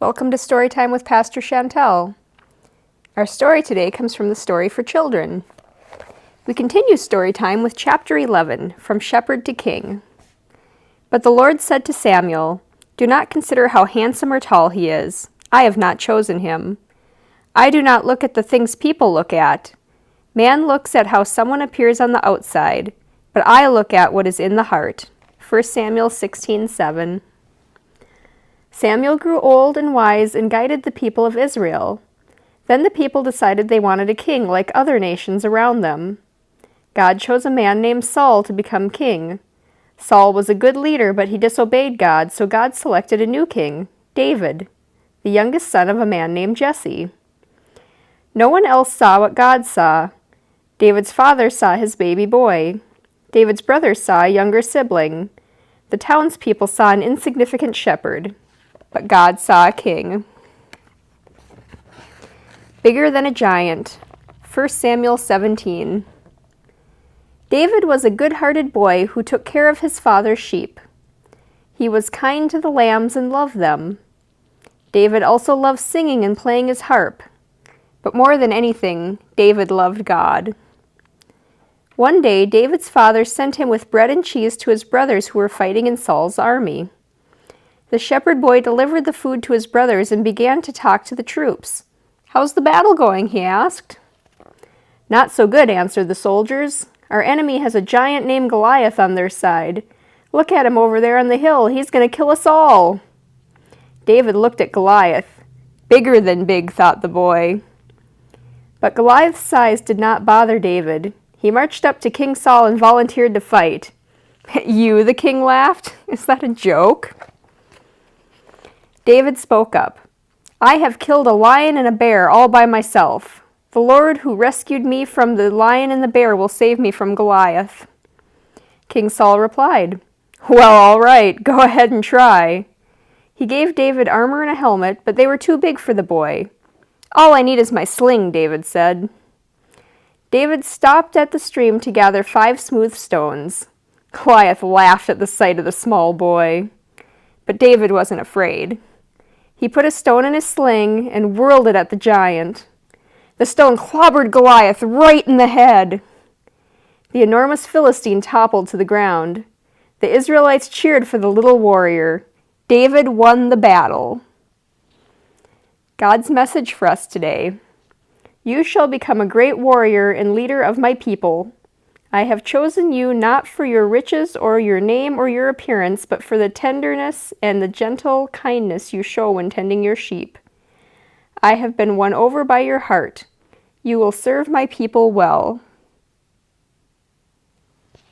Welcome to Storytime with Pr Chantell. Our story today comes from the Story for Children. We continue Storytime with Chapter 11, From Shepherd to King. But the Lord said to Samuel, "Do not consider how handsome or tall he is. I have not chosen him. I do not look at the things people look at. Man looks at how someone appears on the outside, but I look at what is in the heart." 1 Samuel 16:7. Samuel grew old and wise and guided the people of Israel. Then the people decided they wanted a king like other nations around them. God chose a man named Saul to become king. Saul was a good leader, but he disobeyed God, so God selected a new king, David, the youngest son of a man named Jesse. No one else saw what God saw. David's father saw his baby boy. David's brother saw a younger sibling. The townspeople saw an insignificant shepherd. But God saw a king. Bigger than a giant. 1 Samuel 17. David was a good-hearted boy who took care of his father's sheep. He was kind to the lambs and loved them. David also loved singing and playing his harp. But more than anything, David loved God. One day, David's father sent him with bread and cheese to his brothers who were fighting in Saul's army. The shepherd boy delivered the food to his brothers and began to talk to the troops. "How's the battle going?" he asked. "Not so good," answered the soldiers. "Our enemy has a giant named Goliath on their side. Look at him over there on the hill. He's going to kill us all." David looked at Goliath. Bigger than big, thought the boy. But Goliath's size did not bother David. He marched up to King Saul and volunteered to fight. "You," the king laughed. "Is that a joke?" David spoke up. "I have killed a lion and a bear all by myself. The Lord who rescued me from the lion and the bear will save me from Goliath." King Saul replied, "Well, all right, go ahead and try." He gave David armor and a helmet, but they were too big for the boy. "All I need is my sling," David said. David stopped at the stream to gather 5 smooth stones. Goliath laughed at the sight of the small boy. But David wasn't afraid. He put a stone in his sling and whirled it at the giant. The stone clobbered Goliath right in the head. The enormous Philistine toppled to the ground. The Israelites cheered for the little warrior. David won the battle. God's message for us today. You shall become a great warrior and leader of my people. I have chosen you not for your riches or your name or your appearance, but for the tenderness and the gentle kindness you show when tending your sheep. I have been won over by your heart. You will serve my people well.